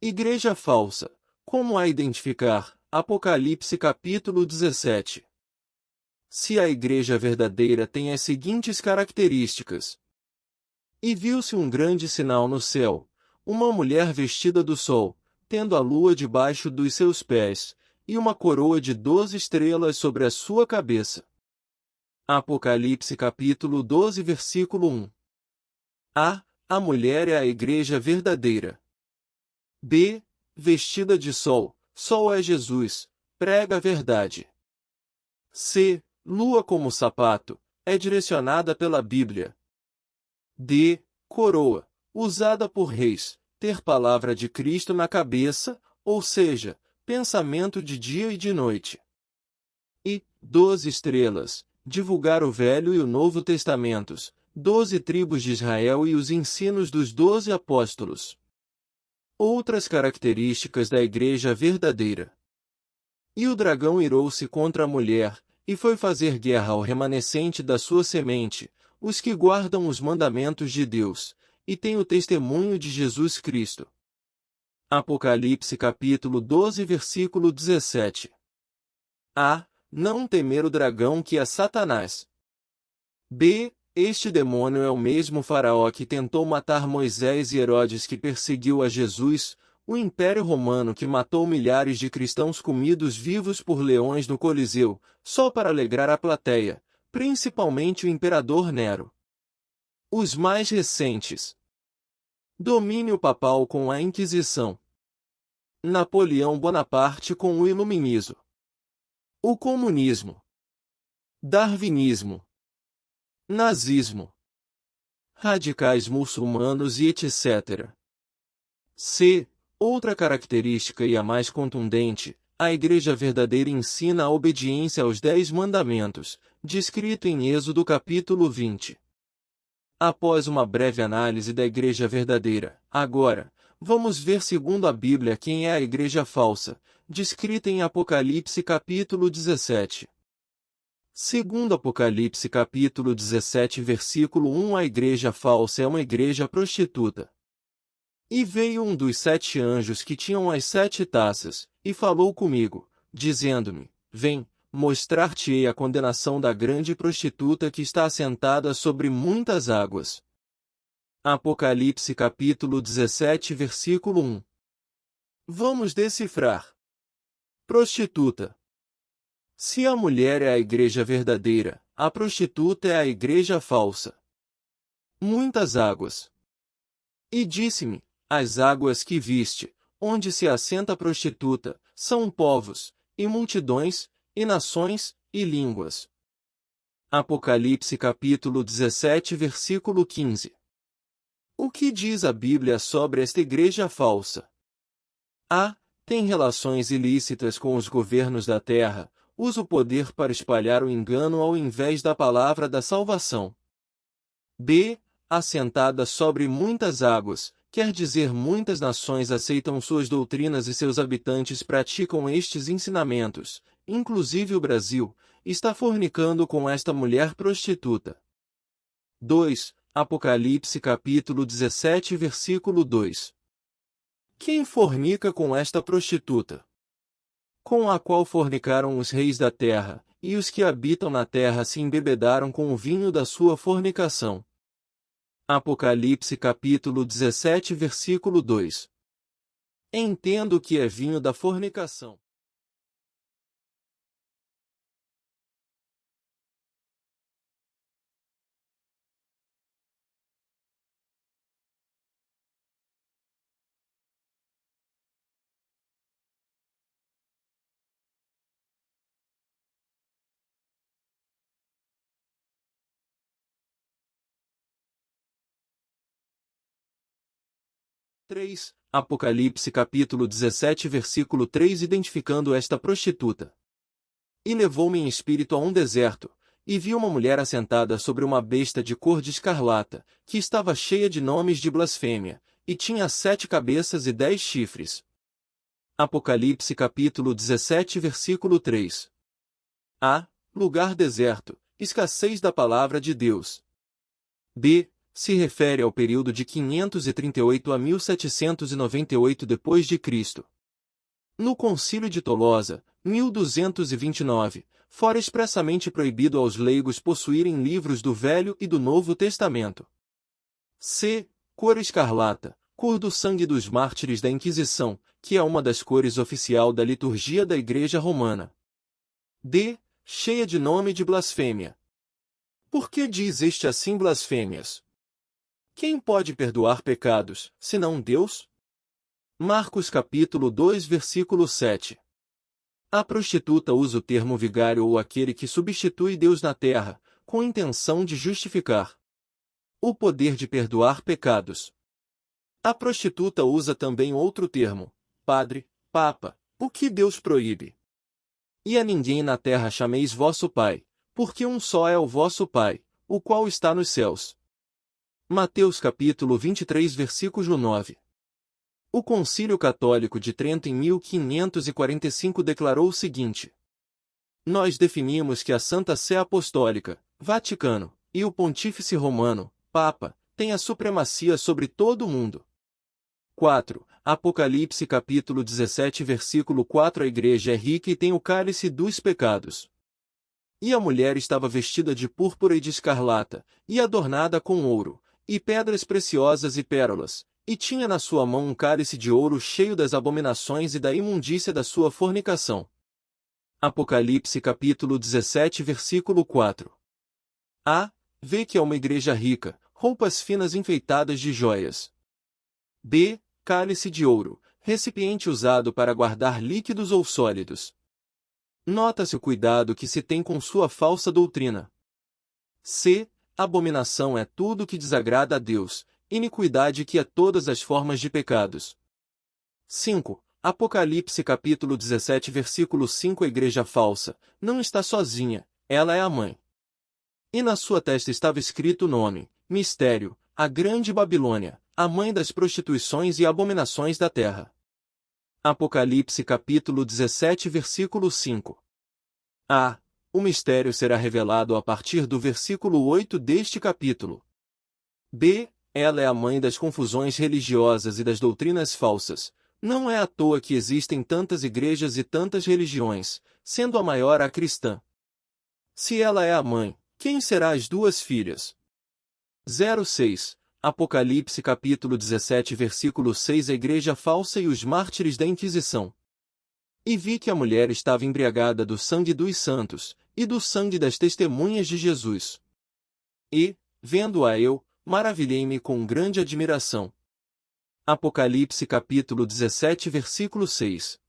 Igreja falsa. Como a identificar? Apocalipse capítulo 17. Se a igreja verdadeira tem as seguintes características. E viu-se um grande sinal no céu, uma mulher vestida do sol, tendo a lua debaixo dos seus pés, e uma coroa de 12 estrelas sobre a sua cabeça. Apocalipse capítulo 12 versículo 1. A mulher é a igreja verdadeira. B. Vestida de sol, sol é Jesus, prega a verdade. C. Lua como sapato, é direcionada pela Bíblia. D. Coroa, usada por reis, ter palavra de Cristo na cabeça, ou seja, pensamento de dia e de noite. E 12 estrelas, divulgar o Velho e o Novo Testamentos, 12 tribos de Israel e os ensinos dos 12 apóstolos. Outras características da igreja verdadeira. E o dragão irou-se contra a mulher, e foi fazer guerra ao remanescente da sua semente, os que guardam os mandamentos de Deus, e têm o testemunho de Jesus Cristo. Apocalipse capítulo 12 versículo 17. Não temer o dragão que é Satanás. B. Este demônio é o mesmo faraó que tentou matar Moisés e Herodes que perseguiu a Jesus, o Império Romano que matou milhares de cristãos comidos vivos por leões no Coliseu, só para alegrar a plateia, principalmente o imperador Nero. Os mais recentes. Domínio papal com a Inquisição. Napoleão Bonaparte com o Iluminismo. O comunismo. Darwinismo. Nazismo. Radicais muçulmanos e etc. C. Outra característica e a mais contundente, a igreja verdadeira ensina a obediência aos 10 mandamentos, descrito em Êxodo capítulo 20. Após uma breve análise da igreja verdadeira, agora, vamos ver segundo a Bíblia quem é a igreja falsa, descrita em Apocalipse capítulo 17. Segundo Apocalipse capítulo 17 versículo 1, a igreja falsa é uma igreja prostituta. E veio um dos 7 anjos que tinham as 7 taças, e falou comigo, dizendo-me, vem, mostrar-te-ei a condenação da grande prostituta que está assentada sobre muitas águas. Apocalipse capítulo 17 versículo 1. Vamos decifrar. Prostituta. Se a mulher é a igreja verdadeira, a prostituta é a igreja falsa. Muitas águas. E disse-me, as águas que viste, onde se assenta a prostituta, são povos, e multidões, e nações, e línguas. Apocalipse capítulo 17 versículo 15. O que diz a Bíblia sobre esta igreja falsa? Tem relações ilícitas com os governos da terra, usa o poder para espalhar o engano ao invés da palavra da salvação. B. Assentada sobre muitas águas, quer dizer muitas nações aceitam suas doutrinas e seus habitantes praticam estes ensinamentos, inclusive o Brasil, está fornicando com esta mulher prostituta. 2. Apocalipse capítulo 17 versículo 2. Quem fornica com esta prostituta? Com a qual fornicaram os reis da terra, e os que habitam na terra se embebedaram com o vinho da sua fornicação. Apocalipse capítulo 17 versículo 2. Entendo que é vinho da fornicação. Apocalipse capítulo 17 versículo 3, identificando esta prostituta. E levou-me em espírito a um deserto, e vi uma mulher assentada sobre uma besta de cor de escarlata, que estava cheia de nomes de blasfêmia, e tinha 7 cabeças e 10 chifres. Apocalipse capítulo 17 versículo 3. Lugar deserto, escassez da palavra de Deus. B. se refere ao período de 538 a 1798 d.C. No Concílio de Tolosa, 1229, fora expressamente proibido aos leigos possuírem livros do Velho e do Novo Testamento. C. Cor escarlata, cor do sangue dos mártires da Inquisição, que é uma das cores oficial da liturgia da Igreja Romana. D. Cheia de nome de blasfêmia. Por que diz este assim blasfêmias? Quem pode perdoar pecados, senão Deus? Marcos capítulo 2 versículo 7. A prostituta usa o termo vigário ou aquele que substitui Deus na terra, com intenção de justificar o poder de perdoar pecados. A prostituta usa também outro termo, padre, papa, o que Deus proíbe. E a ninguém na terra chameis vosso Pai, porque um só é o vosso Pai, o qual está nos céus. Mateus capítulo 23 versículo 9. O Concílio Católico de Trento em 1545 declarou o seguinte: nós definimos que a Santa Sé Apostólica, Vaticano, e o Pontífice Romano, Papa, têm a supremacia sobre todo o mundo. 4. Apocalipse capítulo 17 versículo 4. A igreja é rica e tem o cálice dos pecados. E a mulher estava vestida de púrpura e de escarlata, e adornada com ouro, e pedras preciosas e pérolas, e tinha na sua mão um cálice de ouro cheio das abominações e da imundícia da sua fornicação. Apocalipse capítulo 17 versículo 4. A. Vê que é uma igreja rica, roupas finas enfeitadas de joias. B. Cálice de ouro, recipiente usado para guardar líquidos ou sólidos. Nota-se o cuidado que se tem com sua falsa doutrina. C. Abominação é tudo que desagrada a Deus, iniquidade que é todas as formas de pecados. 5. Apocalipse capítulo 17 versículo 5. A igreja falsa não está sozinha, ela é a mãe. E na sua testa estava escrito o nome, mistério, a grande Babilônia, a mãe das prostituições e abominações da terra. Apocalipse capítulo 17 versículo 5. A. O mistério será revelado a partir do versículo 8 deste capítulo. B. Ela é a mãe das confusões religiosas e das doutrinas falsas. Não é à toa que existem tantas igrejas e tantas religiões, sendo a maior a cristã. Se ela é a mãe, quem será as duas filhas? 06. Apocalipse capítulo 17 versículo 6. A igreja falsa e os mártires da Inquisição. E vi que a mulher estava embriagada do sangue dos santos, e do sangue das testemunhas de Jesus. E, vendo-a eu, maravilhei-me com grande admiração. Apocalipse capítulo 17 versículo 6.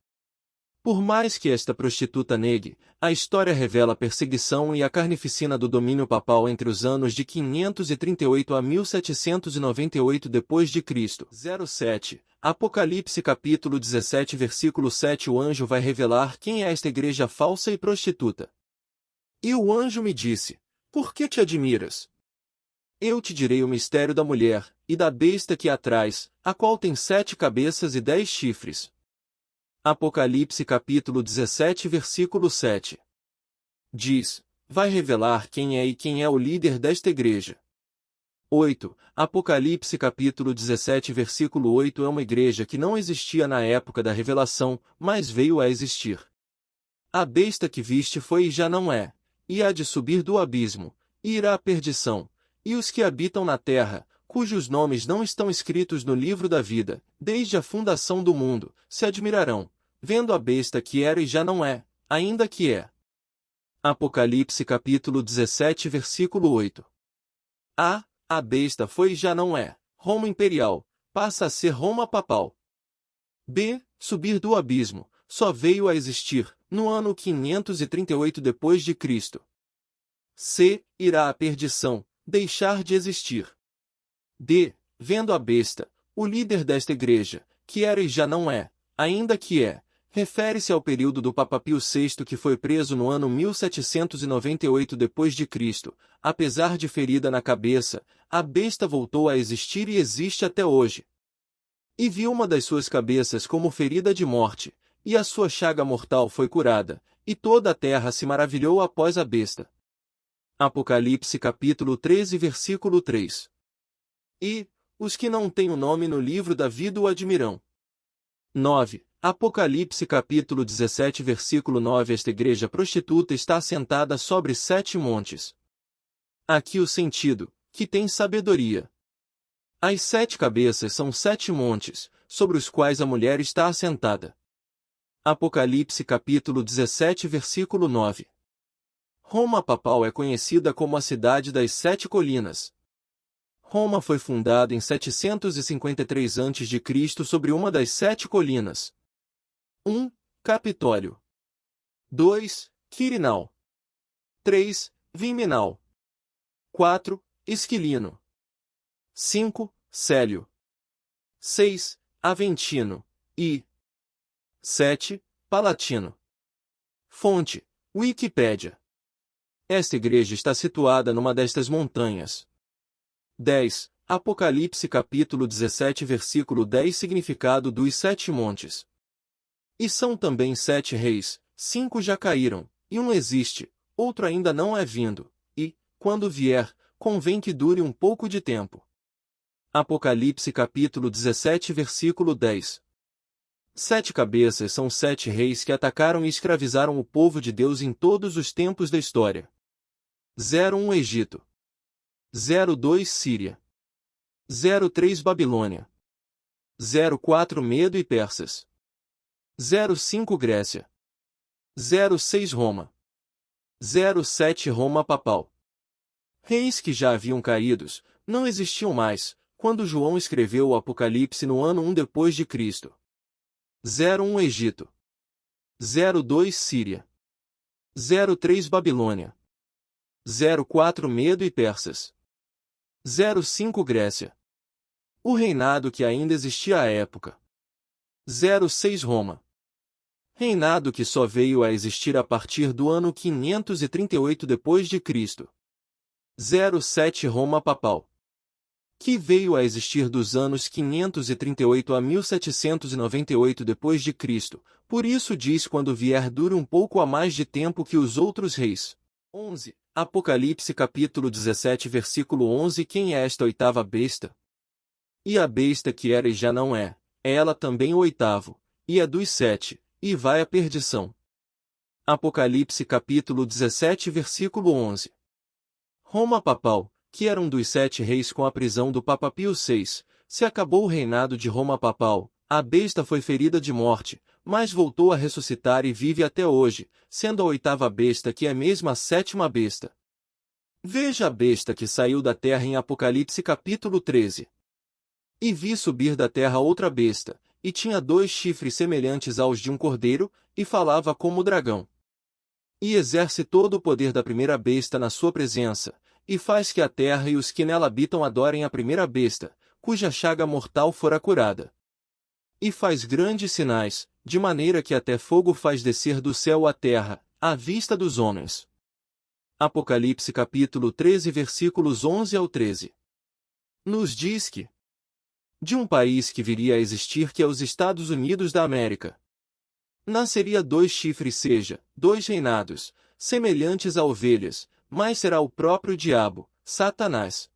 Por mais que esta prostituta negue, a história revela a perseguição e a carnificina do domínio papal entre os anos de 538 a 1798 d.C. 07. Apocalipse capítulo 17 versículo 7. O anjo vai revelar quem é esta igreja falsa e prostituta. E o anjo me disse: por que te admiras? Eu te direi o mistério da mulher, e da besta que a traz, a qual tem 7 cabeças e 10 chifres. Apocalipse capítulo 17 versículo 7. Diz: vai revelar quem é e quem é o líder desta igreja. 8. Apocalipse capítulo 17 versículo 8. É uma igreja que não existia na época da revelação, mas veio a existir. A besta que viste foi e já não é, e há de subir do abismo, e irá à perdição, e os que habitam na terra, cujos nomes não estão escritos no livro da vida, desde a fundação do mundo, se admirarão, vendo a besta que era e já não é, ainda que é. Apocalipse capítulo 17 versículo 8. A besta foi e já não é, Roma imperial, passa a ser Roma papal. B. Subir do abismo, só veio a existir, no ano 538 d.C. C. Irá à perdição, deixar de existir. D. Vendo a besta, o líder desta igreja, que era e já não é, ainda que é, refere-se ao período do Papa Pio VI que foi preso no ano 1798 d.C. Apesar de ferida na cabeça, a besta voltou a existir e existe até hoje. E viu uma das suas cabeças como ferida de morte, e a sua chaga mortal foi curada, e toda a terra se maravilhou após a besta. Apocalipse capítulo 13 versículo 3. E os que não têm o nome no livro da vida o admiram. 9. Apocalipse capítulo 17 versículo 9. Esta igreja prostituta está assentada sobre 7 montes. Aqui o sentido, que tem sabedoria. As 7 cabeças são 7 montes, sobre os quais a mulher está assentada. Apocalipse capítulo 17 versículo 9. Roma papal é conhecida como a cidade das 7 colinas. Roma foi fundada em 753 a.C. sobre uma das 7 colinas. 1. Capitólio. 2. Quirinal. 3. Viminal. 4. Esquilino. 5. Célio. 6. Aventino. E 7. Palatino. Fonte: Wikipédia. Esta igreja está situada numa destas montanhas. 10. Apocalipse capítulo 17 versículo 10. Significado dos 7 montes. E são também 7 reis, 5 já caíram, e um existe, outro ainda não é vindo, e, quando vier, convém que dure um pouco de tempo. Apocalipse capítulo 17 versículo 10. 7 cabeças são 7 reis que atacaram e escravizaram o povo de Deus em todos os tempos da história. 01 Egito. 02 Síria. 03 Babilônia. 04 Medo e Persas. 05 Grécia. 06 Roma. 07 Roma papal. Reis que já haviam caídos, não existiam mais, quando João escreveu o Apocalipse no ano 1 depois de Cristo. 01 Egito. 02 Síria. 03 Babilônia. 04 Medo e Persas. 05 Grécia. O reinado que ainda existia à época. 06 Roma. Reinado que só veio a existir a partir do ano 538 depois de Cristo. 07 Roma papal. Que veio a existir dos anos 538 a 1798 depois de Cristo. Por isso diz quando vier dure um pouco a mais de tempo que os outros reis. 11. Apocalipse capítulo 17 versículo 11. Quem é esta oitava besta? E a besta que era e já não é ela também o oitavo, e é dos 7, e vai à perdição. Apocalipse capítulo 17 versículo 11. Roma papal, que era um dos 7 reis com a prisão do Papa Pio VI, se acabou o reinado de Roma papal, a besta foi ferida de morte, mas voltou a ressuscitar e vive até hoje, sendo a oitava besta que é mesmo a 7ª besta. Veja a besta que saiu da terra em Apocalipse capítulo 13. E vi subir da terra outra besta, e tinha 2 chifres semelhantes aos de um cordeiro, e falava como dragão. E exerce todo o poder da primeira besta na sua presença, e faz que a terra e os que nela habitam adorem a primeira besta, cuja chaga mortal fora curada. E faz grandes sinais, de maneira que até fogo faz descer do céu à terra, à vista dos homens. Apocalipse capítulo 13 versículos 11 ao 13. Nos diz que de um país que viria a existir que é os Estados Unidos da América. Nasceria 2 chifres seja, 2 reinados, semelhantes a ovelhas, mas será o próprio diabo, Satanás.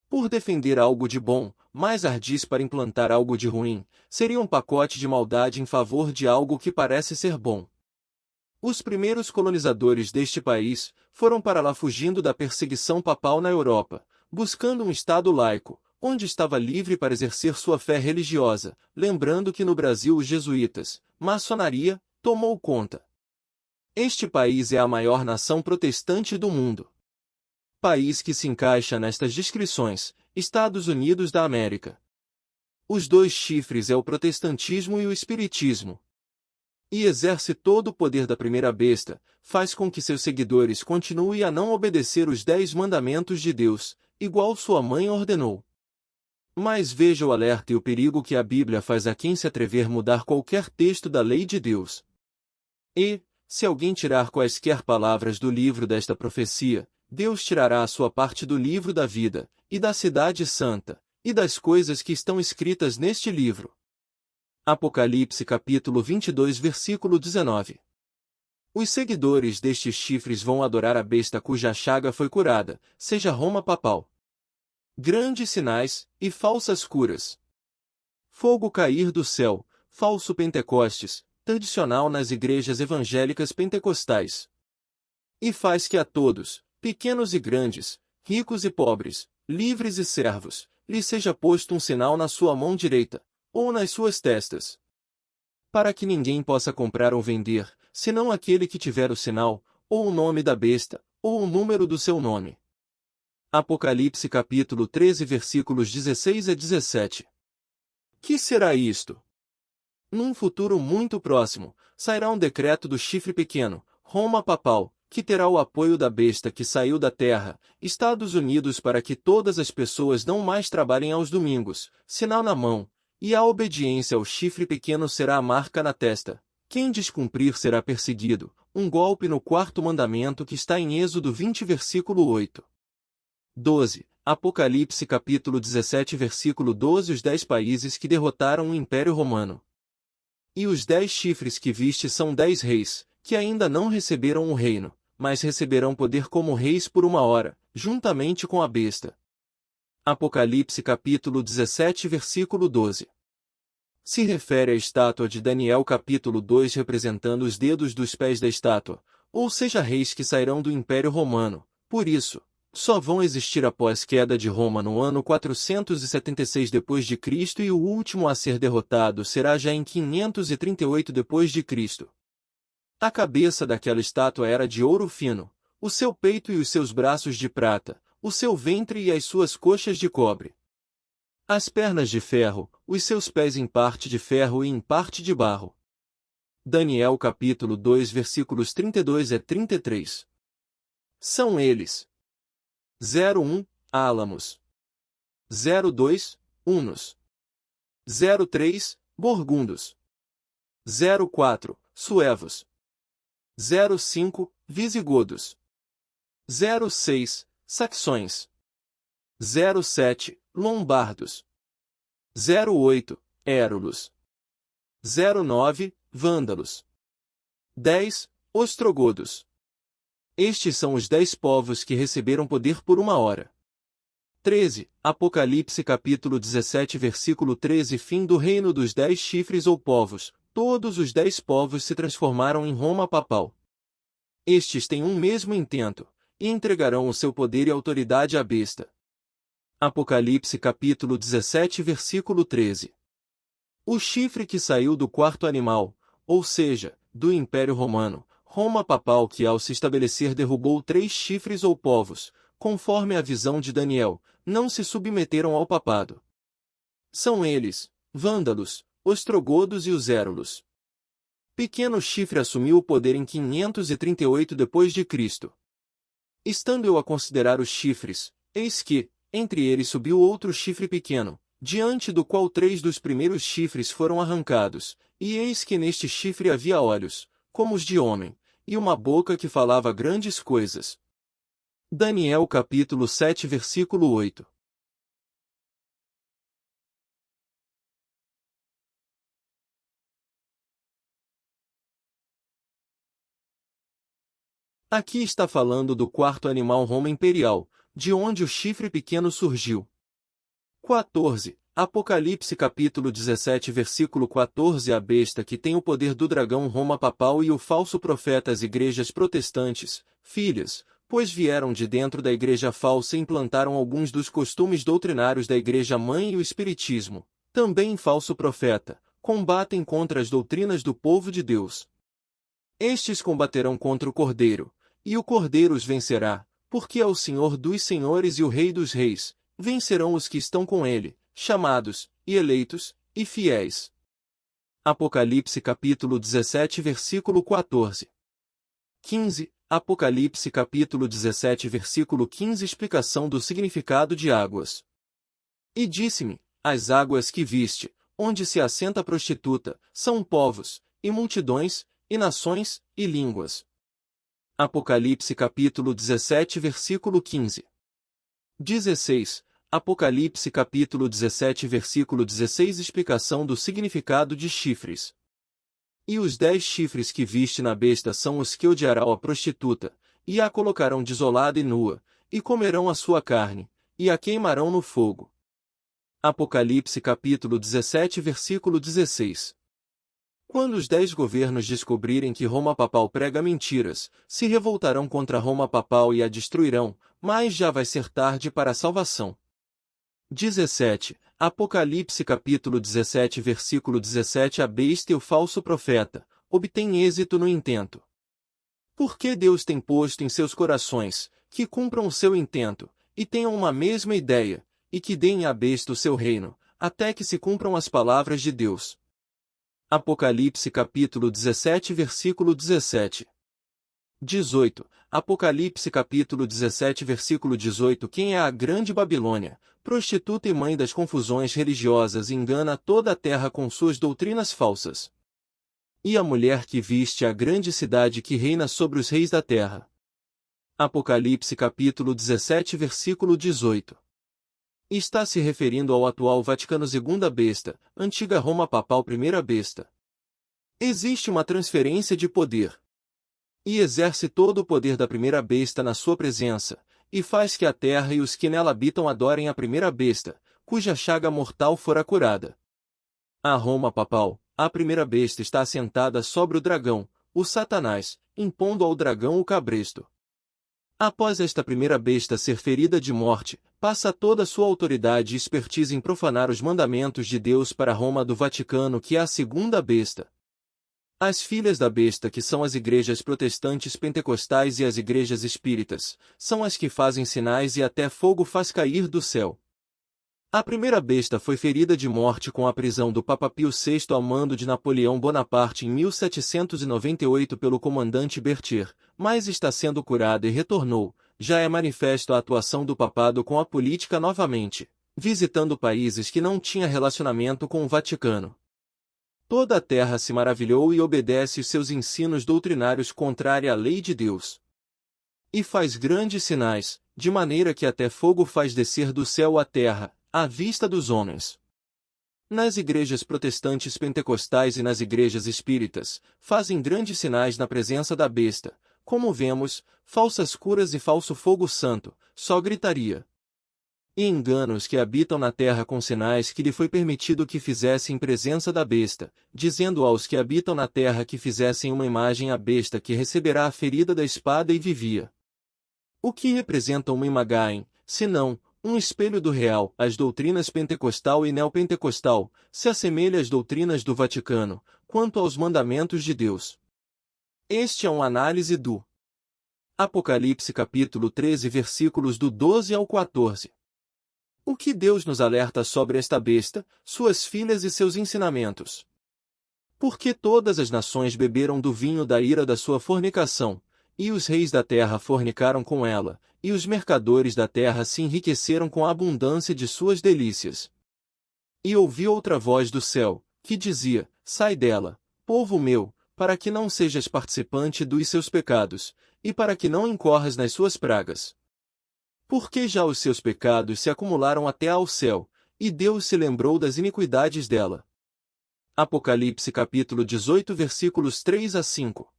Por defender algo de bom, mais ardis para implantar algo de ruim, seria um pacote de maldade em favor de algo que parece ser bom. Os primeiros colonizadores deste país foram para lá fugindo da perseguição papal na Europa, buscando um Estado laico, onde estava livre para exercer sua fé religiosa, lembrando que no Brasil os jesuítas, maçonaria, tomou conta. Este país é a maior nação protestante do mundo. País que se encaixa nestas descrições, Estados Unidos da América. Os 2 chifres é o protestantismo e o espiritismo. E exerce todo o poder da primeira besta, faz com que seus seguidores continuem a não obedecer os 10 mandamentos de Deus, igual sua mãe ordenou. Mas veja o alerta e o perigo que a Bíblia faz a quem se atrever mudar qualquer texto da lei de Deus. E, se alguém tirar quaisquer palavras do livro desta profecia, Deus tirará a sua parte do livro da vida, e da cidade santa, e das coisas que estão escritas neste livro. Apocalipse capítulo 22 versículo 19. Os seguidores destes chifres vão adorar a besta cuja chaga foi curada, seja Roma papal. grandes sinais, e falsas curas. Fogo cair do céu, falso Pentecostes, tradicional nas igrejas evangélicas pentecostais. E faz que a todos, pequenos e grandes, ricos e pobres, livres e servos, lhe seja posto um sinal na sua mão direita, ou nas suas testas. Para que ninguém possa comprar ou vender, senão aquele que tiver o sinal, ou o nome da besta, ou o número do seu nome. Apocalipse capítulo 13 versículos 16 a 17. Que será isto? Num futuro muito próximo, sairá um decreto do chifre pequeno, Roma papal, que terá o apoio da besta que saiu da terra, Estados Unidos, para que todas as pessoas não mais trabalhem aos domingos, sinal na mão, e a obediência ao chifre pequeno será a marca na testa. Quem descumprir será perseguido, um golpe no quarto mandamento que está em Êxodo 20 versículo 8. 12. Apocalipse capítulo 17 versículo 12. Os 10 países que derrotaram o Império Romano. E os 10 chifres que viste são 10 reis, que ainda não receberam o reino, mas receberão poder como reis por uma hora, juntamente com a besta. Apocalipse capítulo 17 versículo 12. Se refere à estátua de Daniel capítulo 2 representando os dedos dos pés da estátua, ou seja, reis que sairão do Império Romano. Por isso, só vão existir após queda de Roma no ano 476 d.C. e o último a ser derrotado será já em 538 d.C. A cabeça daquela estátua era de ouro fino, o seu peito e os seus braços de prata, o seu ventre e as suas coxas de cobre. As pernas de ferro, os seus pés em parte de ferro e em parte de barro. Daniel capítulo 2 versículos 32 a 33. São eles: 01, Álamos. 02, Hunos. 03, Burgundos. 04, Suevos. 05, Visigodos. 06, Saxões. 07, Lombardos. 08, Érulos. 09, Vândalos. 10, Ostrogodos. Estes são os 10 povos que receberam poder por uma hora. 13. Apocalipse capítulo 17 versículo 13. Fim do reino dos 10 chifres ou povos. Todos os 10 povos se transformaram em Roma papal. Estes têm um mesmo intento, e entregarão o seu poder e autoridade à besta. Apocalipse capítulo 17 versículo 13. O chifre que saiu do quarto animal, ou seja, do Império Romano, Roma papal, que ao se estabelecer derrubou 3 chifres ou povos, conforme a visão de Daniel, não se submeteram ao papado. São eles, Vândalos, Ostrogodos e os Érulos. Pequeno chifre assumiu o poder em 538 d.C. Estando eu a considerar os chifres, eis que, entre eles subiu outro chifre pequeno, diante do qual 3 dos primeiros chifres foram arrancados, e eis que neste chifre havia olhos, como os de homem, e uma boca que falava grandes coisas. Daniel capítulo 7 versículo 8. Aqui está falando do quarto animal Roma imperial, de onde o chifre pequeno surgiu. 14. Apocalipse capítulo 17 versículo 14. A besta que tem o poder do dragão Roma papal e o falso profeta as igrejas protestantes, filhas, pois vieram de dentro da igreja falsa e implantaram alguns dos costumes doutrinários da igreja mãe e o espiritismo, também falso profeta, combatem contra as doutrinas do povo de Deus. Estes combaterão contra o Cordeiro, e o Cordeiro os vencerá, porque é o Senhor dos senhores e o Rei dos reis. Vencerão os que estão com ele, chamados, e eleitos, e fiéis. Apocalipse capítulo 17 versículo 14. 15. Apocalipse capítulo 17 versículo 15. Explicação do significado de águas. E disse-me, as águas que viste, onde se assenta a prostituta, são povos, e multidões, e nações, e línguas. Apocalipse capítulo 17 versículo 15. 16. Apocalipse capítulo 17 versículo 16. Explicação do significado de chifres. E os 10 chifres que viste na besta são os que odiarão a prostituta, e a colocarão desolada e nua, e comerão a sua carne, e a queimarão no fogo. Apocalipse capítulo 17 versículo 16. Quando os 10 governos descobrirem que Roma Papal prega mentiras, se revoltarão contra Roma Papal e a destruirão, mas já vai ser tarde para a salvação. 17. Apocalipse capítulo 17 versículo 17. A besta e o falso profeta obtêm êxito no intento. Porque Deus tem posto em seus corações que cumpram o seu intento, e tenham uma mesma ideia, e que deem à besta o seu reino, até que se cumpram as palavras de Deus. Apocalipse capítulo 17 versículo 17. 18. Apocalipse capítulo 17 versículo 18. Quem é a grande Babilônia, prostituta e mãe das confusões religiosas, engana toda a terra com suas doutrinas falsas. E a mulher que viste a grande cidade que reina sobre os reis da terra. Apocalipse capítulo 17 versículo 18. Está se referindo ao atual Vaticano II besta, antiga Roma Papal I besta. Existe uma transferência de poder. E exerce todo o poder da primeira besta na sua presença, e faz que a terra e os que nela habitam adorem a primeira besta, cuja chaga mortal fora curada. A Roma Papal, a primeira besta, está assentada sobre o dragão, o Satanás, impondo ao dragão o cabresto. Após esta primeira besta ser ferida de morte, passa toda a sua autoridade e expertise em profanar os mandamentos de Deus para Roma do Vaticano, que é a segunda besta. As filhas da besta, que são as igrejas protestantes pentecostais e as igrejas espíritas, são as que fazem sinais e até fogo faz cair do céu. A primeira besta foi ferida de morte com a prisão do Papa Pio VI ao mando de Napoleão Bonaparte em 1798 pelo comandante Berthier, mas está sendo curada e retornou. Já é manifesto a atuação do papado com a política novamente, visitando países que não tinham relacionamento com o Vaticano. Toda a terra se maravilhou e obedece os seus ensinos doutrinários contrária à lei de Deus. E faz grandes sinais, de maneira que até fogo faz descer do céu à terra, à vista dos homens. Nas igrejas protestantes pentecostais e nas igrejas espíritas, fazem grandes sinais na presença da besta, como vemos, falsas curas e falso fogo santo, só gritaria. E enganos que habitam na terra com sinais que lhe foi permitido que fizesse em presença da besta, dizendo aos que habitam na terra que fizessem uma imagem à besta que receberá a ferida da espada e vivia. O que representa uma imagem, senão um espelho do real? As doutrinas pentecostal e neopentecostal se assemelham às doutrinas do Vaticano, quanto aos mandamentos de Deus. Este é uma análise do Apocalipse capítulo 13 versículos do 12 ao 14. O que Deus nos alerta sobre esta besta, suas filhas e seus ensinamentos? Porque todas as nações beberam do vinho da ira da sua fornicação, e os reis da terra fornicaram com ela, e os mercadores da terra se enriqueceram com a abundância de suas delícias. E ouvi outra voz do céu, que dizia: Sai dela, povo meu, para que não sejas participante dos seus pecados, e para que não incorras nas suas pragas. Porque já os seus pecados se acumularam até ao céu, e Deus se lembrou das iniquidades dela. Apocalipse capítulo 18 versículos 3 a 5.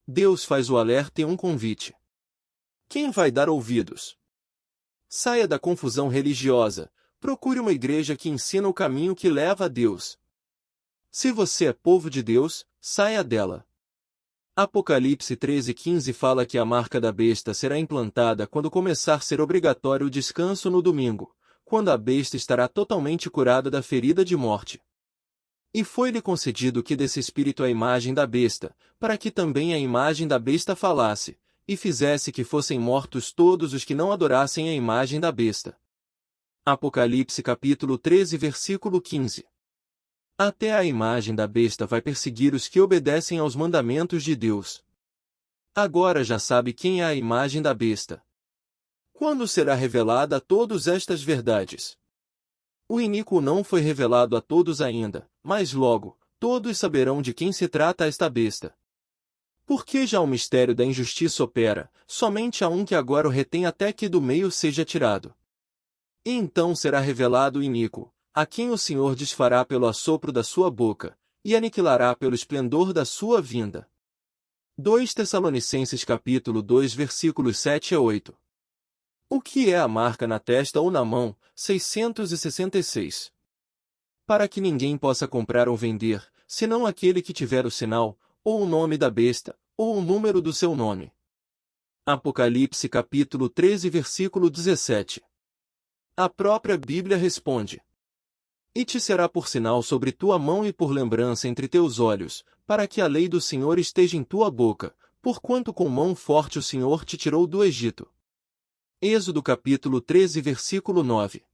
Deus faz o alerta e um convite. Quem vai dar ouvidos? Saia da confusão religiosa, procure uma igreja que ensina o caminho que leva a Deus. Se você é povo de Deus, saia dela. Apocalipse 13:15 fala que a marca da besta será implantada quando começar a ser obrigatório o descanso no domingo, quando a besta estará totalmente curada da ferida de morte. E foi-lhe concedido que desse espírito a imagem da besta, para que também a imagem da besta falasse, e fizesse que fossem mortos todos os que não adorassem a imagem da besta. Apocalipse capítulo 13 versículo 15. Até a imagem da besta vai perseguir os que obedecem aos mandamentos de Deus. Agora já sabe quem é a imagem da besta. Quando será revelada a todos estas verdades? O iníquo não foi revelado a todos ainda, mas logo, todos saberão de quem se trata esta besta. Porque já o mistério da injustiça opera, somente a um que agora o retém até que do meio seja tirado. E então será revelado o iníquo, a quem o Senhor desfará pelo assopro da sua boca, e aniquilará pelo esplendor da sua vinda. 2 Tessalonicenses capítulo 2 versículos 7 a 8. O que é a marca na testa ou na mão? 666. Para que ninguém possa comprar ou vender, senão aquele que tiver o sinal, ou o nome da besta, ou o número do seu nome. Apocalipse capítulo 13 versículo 17. A própria Bíblia responde: E te será por sinal sobre tua mão e por lembrança entre teus olhos, para que a lei do Senhor esteja em tua boca, porquanto com mão forte o Senhor te tirou do Egito. Êxodo capítulo 13 versículo 9.